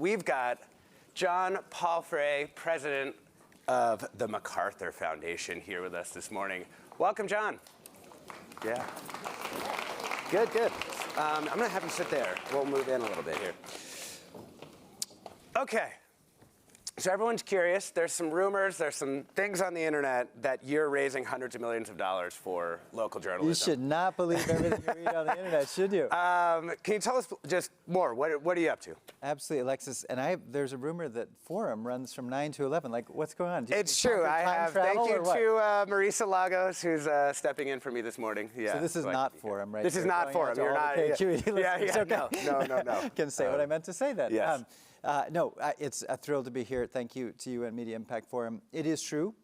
we've got John Palfrey, president of the MacArthur Foundation, here with us this morning. Welcome, John. Yeah. Good, good. I'm going to have you sit there. We'll move in a little bit here. Okay. So everyone's curious. There's some rumors, there's some things on the internet that you're raising hundreds of millions of dollars for local journalism. You should not believe everything you read on the internet, should you? Can you tell us just more? What are you up to? Absolutely, Alexis. And there's a rumor that Forum runs from 9 to 11. Like, what's going on? It's true. I have. Thank you to Marisa Lagos, who's stepping in for me. This morning. Yeah. So this is not Forum, right? This is not Forum. You're not. KQED Yeah. No. Can say what I meant to say then. Yes. It's a thrill to be here. Thank you to you and Media Impact Forum. It is true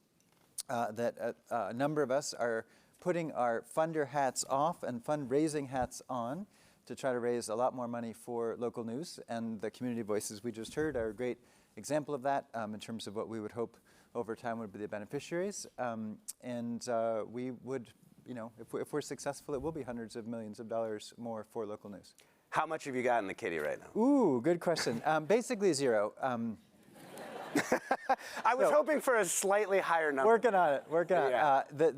that a number of us are putting our funder hats off and fundraising hats on to try to raise a lot more money for local news. And the community voices we just heard are a great example of that in terms of what we would hope over time would be the beneficiaries. We would, if we're successful, it will be hundreds of millions of dollars more for local news. How much have you got in the kitty right now? Ooh, good question. Basically zero. I was hoping for a slightly higher number. Working on it.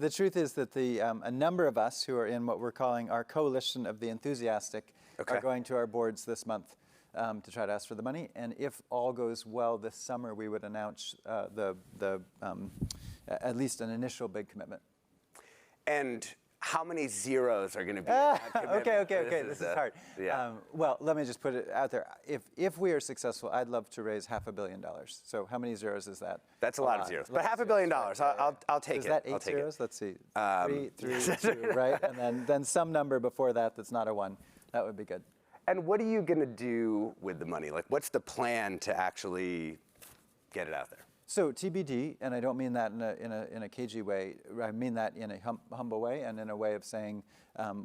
The truth is that a number of us who are in what we're calling our coalition of the enthusiastic are going to our boards this month to try to ask for the money. And if all goes well this summer, we would announce at least an initial big commitment. And how many zeros are going to be in that commitment? Okay. This is hard. Yeah. Well, let me just put it out there. If we are successisual, I'd love to raise $500 million. So how many zeros is that? That's a lot of zeros. But $500 million, I'll take it. Is that 8 zeros? Let's see. 3, 2, right? And then some number before that that's not a 1. That would be good. And what are you going to do with the money? Like, what's the plan to actually get it out there? So TBD, and I don't mean that in a cagey way. I mean that in a humble way, and in a way of saying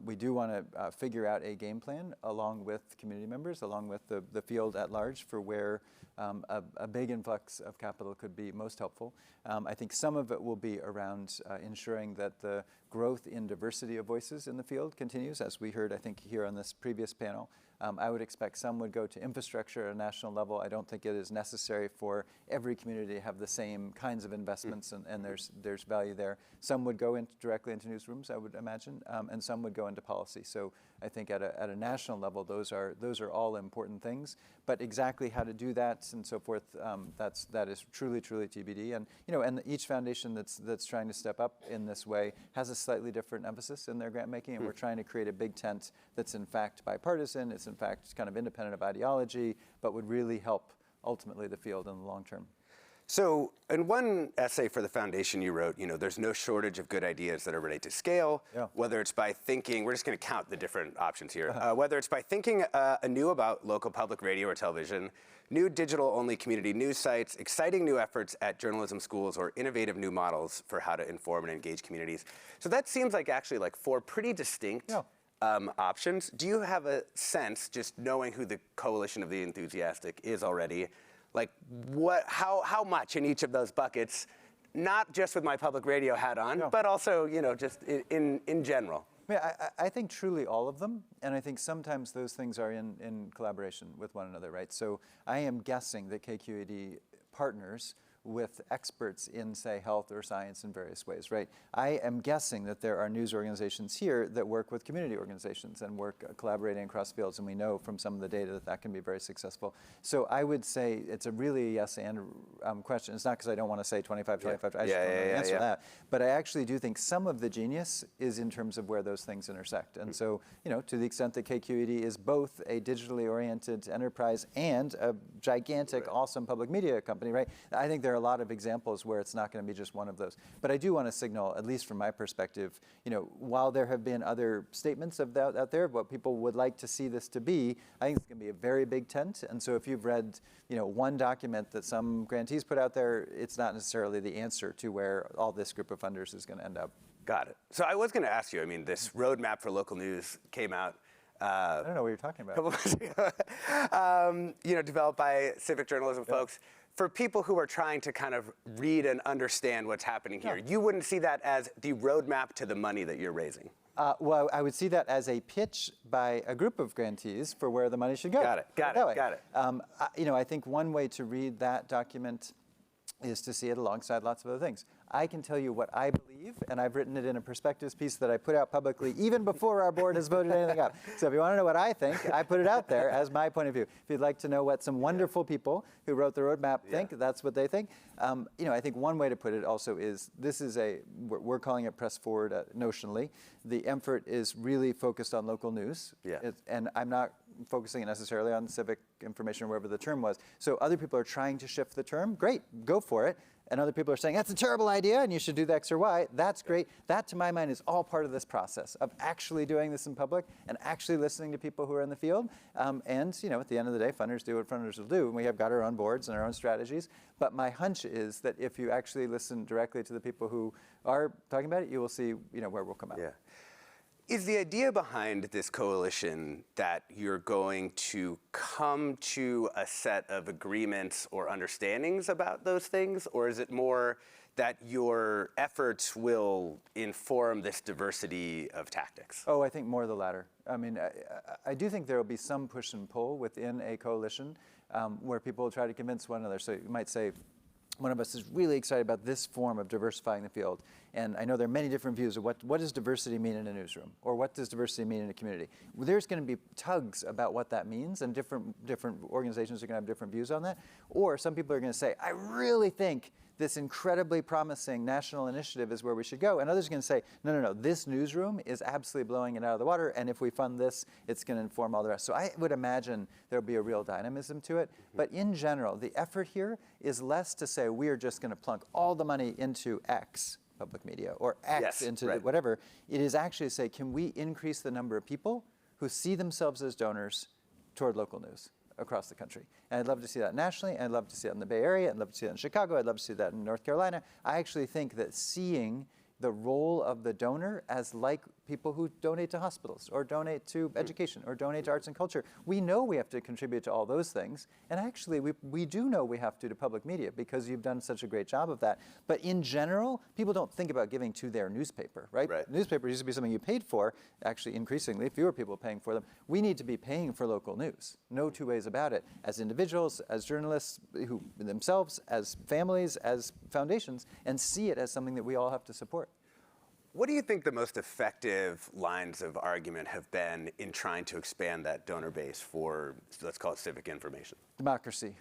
we do want to figure out a game plan along with community members, along with the field at large, for where a big influx of capital could be most helpful. I think some of it will be around ensuring that the growth in diversity of voices in the field continues, as we heard, I think, here on this previous panel. I would expect some would go to infrastructure at a national level. I don't think it is necessary for every community to have the same kinds of investments, and there's value there. Some would go directly into newsrooms, I would imagine, and some would go into policy. So I think at a national level, those are all important things. But exactly how to do that and so forth, that is truly TBD. And each foundation that's trying to step up in this way has a slightly different emphasis in their grant making, and we're trying to create a big tent that's in fact bipartisan. It's in fact kind of independent of ideology, but would really help ultimately the field in the long term. So in one essay for the foundation you wrote, there's no shortage of good ideas that are ready to scale, whether it's by thinking, we're just going to count the different options here, whether it's by thinking anew about local public radio or television, new digital-only community news sites, exciting new efforts at journalism schools, or innovative new models for how to inform and engage communities. So that seems like actually like 4 pretty distinct options. Do you have a sense, just knowing who the coalition of the enthusiastic is already, like how much in each of those buckets, not just with my public radio hat on, but also, just in general? I think truly all of them, and I think sometimes those things are in collaboration with one another, right? So I am guessing that KQED partners with experts in, say, health or science in various ways, right? I am guessing that there are news organizations here that work with community organizations and work collaborating across fields, and we know from some of the data that can be very successful. So I would say it's a really yes and question. It's not because I don't want to say 25, 25. I just don't know the answer to that. But I actually do think some of the genius is in terms of where those things intersect. And so, to the extent that KQED is both a digitally oriented enterprise and a gigantic, awesome public media company, right? I think there are a lot of examples where it's not going to be just one of those. But I do want to signal, at least from my perspective, while there have been other statements of that out there, of what people would like to see this to be, I think it's going to be a very big tent. And so if you've read, one document that some grantees put out there, it's not necessarily the answer to where all this group of funders is going to end up. Got it. So I was going to ask you, this roadmap for local news came out I don't know what you're talking about. A couple months ago, developed by civic journalism folks. for people who are trying to kind of read and understand what's happening here, you wouldn't see that as the roadmap to the money that you're raising. Well, I would see that as a pitch by a group of grantees for where the money should go. Got it. I think one way to read that document is to see it alongside lots of other things. I can tell you what I believe, and I've written it in a perspectives piece that I put out publicly even before our board has voted anything up. So if you want to know what I think, I put it out there as my point of view. If you'd like to know what some wonderful people who wrote the roadmap think, that's what they think. I think one way to put it also is this is we're calling it press forward notionally. The effort is really focused on local news. And I'm not focusing necessarily on civic information or whatever the term was. So other people are trying to shift the term. Great, go for it. And other people are saying, that's a terrible idea and you should do the X or Y. That's great. That, to my mind, is all part of this process of actually doing this in public and actually listening to people who are in the field. And at the end of the day, funders do what funders will do. And we have got our own boards and our own strategies. But my hunch is that if you actually listen directly to the people who are talking about it, you will see where we'll come out. Yeah. Is the idea behind this coalition that you're going to come to a set of agreements or understandings about those things, or is it more that your efforts will inform this diversity of tactics? Oh, I think more the latter. I mean, I do think there will be some push and pull within a coalition where people will try to convince one another. So you might say, one of us is really excited about this form of diversifying the field. And I know there are many different views of what does diversity mean in a newsroom, or what does diversity mean in a community. Well, there's going to be tugs about what that means, and different organizations are going to have different views on that. Or some people are going to say, I really think this incredibly promising national initiative is where we should go. And others are going to say, no, this newsroom is absolutely blowing it out of the water, and if we fund this, it's going to inform all the rest. So I would imagine there'll be a real dynamism to it. But in general, the effort here is less to say we are just going to plunk all the money into X, public media, or X into whatever. It is actually to say, can we increase the number of people who see themselves as donors toward local news across the country? And I'd love to see that nationally, and I'd love to see that in the Bay Area, I'd love to see that in Chicago, I'd love to see that in North Carolina. I actually think that seeing the role of the donor as like people who donate to hospitals or donate to education or donate to arts and culture. We know we have to contribute to all those things. And actually, we do know we have to public media because you've done such a great job of that. But in general, people don't think about giving to their newspaper, right? Newspaper used to be something you paid for. Actually, increasingly, fewer people are paying for them. We need to be paying for local news. No two ways about it. As individuals, as journalists who themselves, as families, as foundations, and see it as something that we all have to support. What do you think the most effective lines of argument have been in trying to expand that donor base for, let's call it, civic information? Democracy.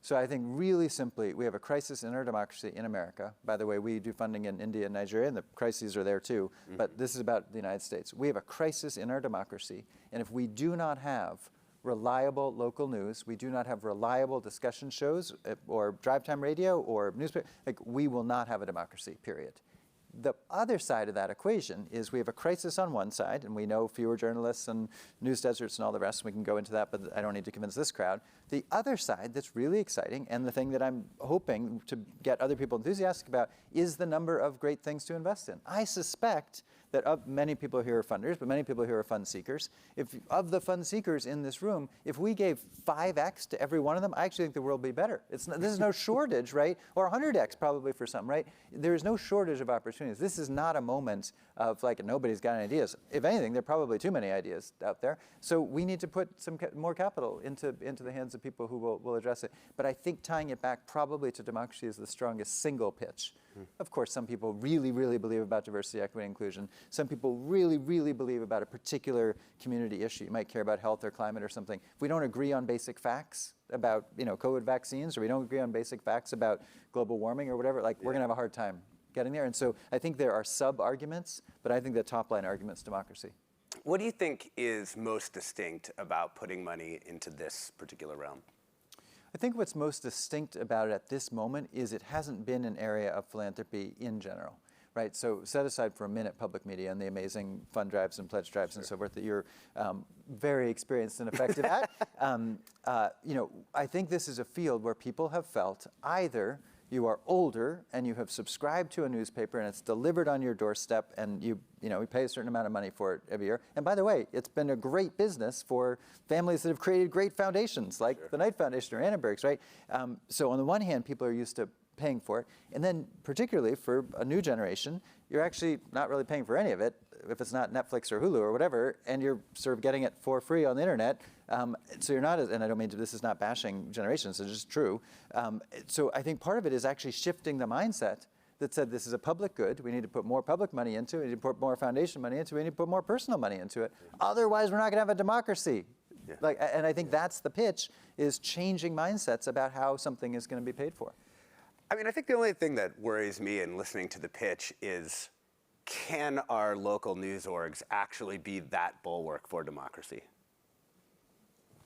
So I think really simply, we have a crisis in our democracy in America. By the way, we do funding in India and Nigeria, and the crises are there too. But this is about the United States. We have a crisis in our democracy, and if we do not have reliable local news, we do not have reliable discussion shows or drive time radio or newspaper, we will not have a democracy, period. The other side of that equation is we have a crisis on one side, and we know fewer journalists and news deserts and all the rest. We can go into that, but I don't need to convince this crowd. The other side that's really exciting, and the thing that I'm hoping to get other people enthusiastic about, is the number of great things to invest in. I suspect that many people here are funders, but many people here are fund seekers. If of the fund seekers in this room, if we gave 5x to every one of them, I actually think the world would be better. This is no shortage, right? Or 100x probably for some, right? There is no shortage of opportunities. This is not a moment of nobody's got any ideas. If anything, there are probably too many ideas out there. So we need to put some more capital into the hands of people who will address it. But I think tying it back probably to democracy is the strongest single pitch. Of course, some people really, really believe about diversity, equity, inclusion. Some people really, really believe about a particular community issue. You might care about health or climate or something. If we don't agree on basic facts about COVID vaccines, or we don't agree on basic facts about global warming or whatever, we're going to have a hard time getting there. And so I think there are sub-arguments, but I think the top-line argument is democracy. What do you think is most distinct about putting money into this particular realm? I think what's most distinct about it at this moment is it hasn't been an area of philanthropy in general, right? So set aside for a minute public media and the amazing fund drives and pledge drives and so forth that you're very experienced and effective at. I think this is a field where people have felt either you are older and you have subscribed to a newspaper and it's delivered on your doorstep and we pay a certain amount of money for it every year. And by the way, it's been a great business for families that have created great foundations like the Knight Foundation or Annenberg's, right? So on the one hand, people are used to paying for it. And then particularly for a new generation, you're actually not really paying for any of it if it's not Netflix or Hulu or whatever, and you're sort of getting it for free on the internet. So you're not, and I don't mean this is not bashing generations, it's just true. So I think part of it is actually shifting the mindset that said this is a public good, we need to put more public money into it, we need to put more foundation money into it, we need to put more personal money into it. Otherwise, we're not gonna have a democracy. Yeah. And I think that's the pitch, is changing mindsets about how something is gonna be paid for. I mean, I think the only thing that worries me in listening to the pitch is, can our local news orgs actually be that bulwark for democracy?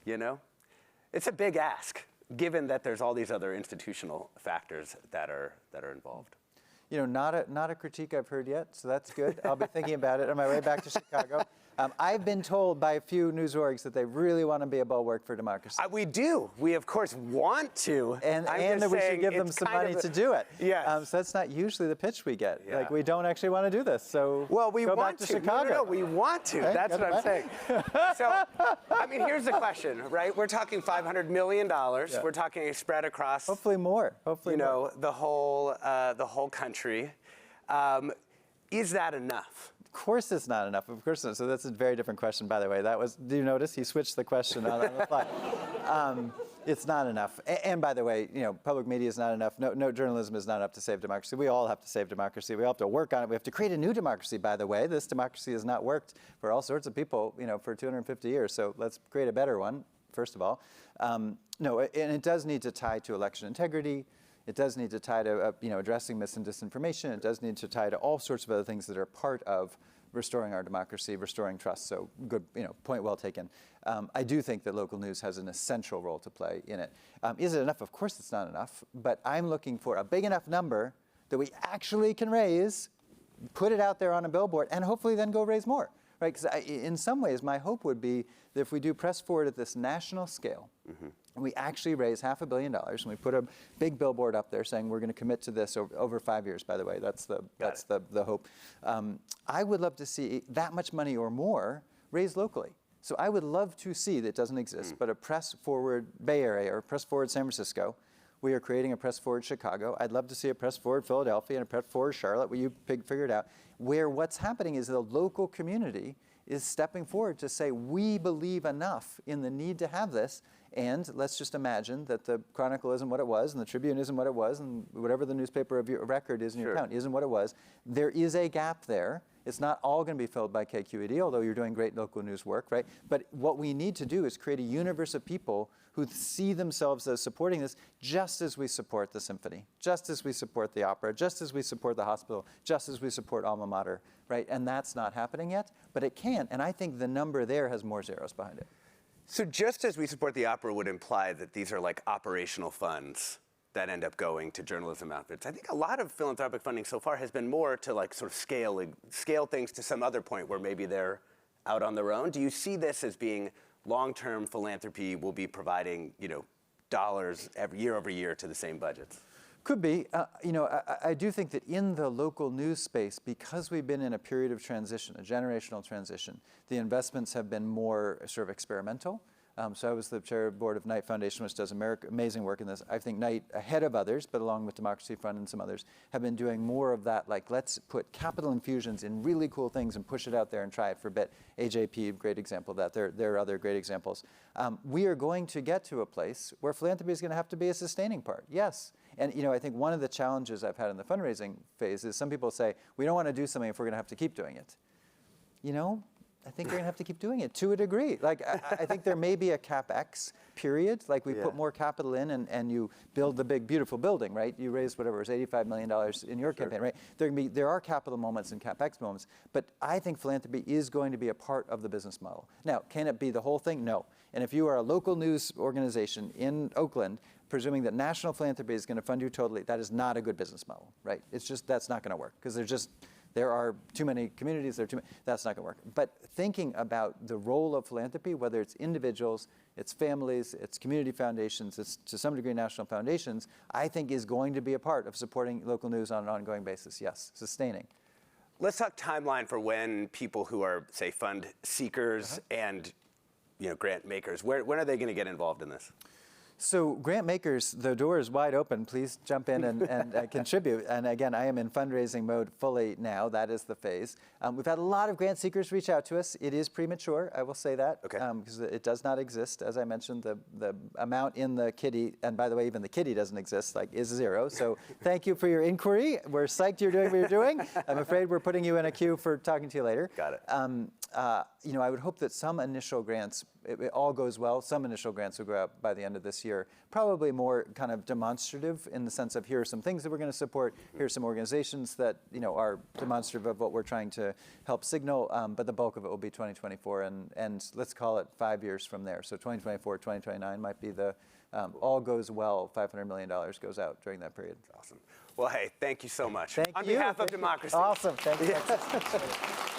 You know? It's a big ask, given that there's all these other institutional factors that are involved. You know, not a critique I've heard yet, so that's good. I'll be thinking about it on my way back to Chicago. I've been told by a few news orgs that they really want to be a bulwark for democracy. We do. We, of course, want to. And that we should give them some money to do it. Yes. So that's not usually the pitch we get. Yeah. Like, we don't actually want to do this, so we go want back to to. Chicago. No, we want to. Okay, that's what I'm saying. So, I mean, here's the question, right? We're talking $500 million. Yeah. We're talking a spread across. Hopefully more. Hopefully more. The whole country. Is that enough? Of course it's not enough. Of course not. So that's a very different question, by the way. Do you notice he switched the question on the fly? It's not enough. And by the way, public media is not enough. No journalism is not enough to save democracy. We all have to save democracy. We all have to work on it. We have to create a new democracy, by the way. This democracy has not worked for all sorts of people, for 250 years. So let's create a better one, first of all. No, and it does need to tie to election integrity. It does need to tie to addressing mis and disinformation. It does need to tie to all sorts of other things that are part of restoring our democracy, restoring trust. So good, point well taken. I do think that local news has an essential role to play in it. Is it enough? Of course it's not enough, but I'm looking for a big enough number that we actually can raise, put it out there on a billboard, and hopefully then go raise more. Right? Because in some ways, my hope would be that if we do press forward at this national scale, we actually raise $500 million, and we put a big billboard up there saying we're going to commit to this over 5 years. By the way, that's the hope. I would love to see that much money or more raised locally. So I would love to see that doesn't exist, but a press forward Bay Area or press forward San Francisco. We are creating a press forward Chicago. I'd love to see a press forward Philadelphia and a press forward Charlotte, where you figure it out, where what's happening is the local community is stepping forward to say, we believe enough in the need to have this, and let's just imagine that the Chronicle isn't what it was, and the Tribune isn't what it was, and whatever the newspaper of your record is in your town isn't what it was. There is a gap there. It's not all going to be filled by KQED, although you're doing great local news work, right? But what we need to do is create a universe of people who see themselves as supporting this, just as we support the symphony, just as we support the opera, just as we support the hospital, just as we support alma mater, right? And that's not happening yet, but it can. And I think the number there has more zeros behind it. So just as we support the opera would imply that these are like operational funds that end up going to journalism outfits. I think a lot of philanthropic funding so far has been more to like sort of scale things to some other point where maybe they're out on their own. Do you see this as being long-term philanthropy will be providing, dollars year over year to the same budgets? Could be. I do think that in the local news space, because we've been in a period of transition, a generational transition, the investments have been more sort of experimental. So I was the chair of the board of Knight Foundation, which does amazing work in this. I think Knight, ahead of others, but along with Democracy Fund and some others, have been doing more of that, like let's put capital infusions in really cool things and push it out there and try it for a bit. AJP, great example of that. There are other great examples. We are going to get to a place where philanthropy is going to have to be a sustaining part, yes. And I think one of the challenges I've had in the fundraising phase is some people say, we don't want to do something if we're going to have to keep doing it. I think we're going to have to keep doing it to a degree. Like, I think there may be a CapEx period, like we put more capital in and you build the big, beautiful building, right? You raised whatever, it was $85 million in your campaign, right? There are capital moments and CapEx moments, but I think philanthropy is going to be a part of the business model. Now, can it be the whole thing? No. And if you are a local news organization in Oakland, presuming that national philanthropy is going to fund you totally, that is not a good business model, right? It's just, that's not going to work because there are too many communities, that's not going to work. But thinking about the role of philanthropy, whether it's individuals, it's families, it's community foundations, it's to some degree national foundations, I think is going to be a part of supporting local news on an ongoing basis, yes, sustaining. Let's talk timeline for when people who are, say, fund seekers and grant makers, when are they going to get involved in this? So grant makers, the door is wide open. Please jump in and contribute. And again, I am in fundraising mode fully now. That is the phase. We've had a lot of grant seekers reach out to us. It is premature, I will say that, because it does not exist. As I mentioned, the amount in the kitty, and by the way, even the kitty doesn't exist, is zero. So thank you for your inquiry. We're psyched you're doing what you're doing. I'm afraid we're putting you in a queue for talking to you later. Got it. I would hope that some initial grants, it all goes well, some initial grants will go out by the end of this year. Probably more kind of demonstrative in the sense of here are some things that we're going to support, here are some organizations that are demonstrative of what we're trying to help signal, but the bulk of it will be 2024, and let's call it 5 years from there. So 2024, 2029 might be the, all goes well, $500 million goes out during that period. Awesome. Well, hey, thank you so much. Thank you. On behalf of democracy. Awesome. Thank you.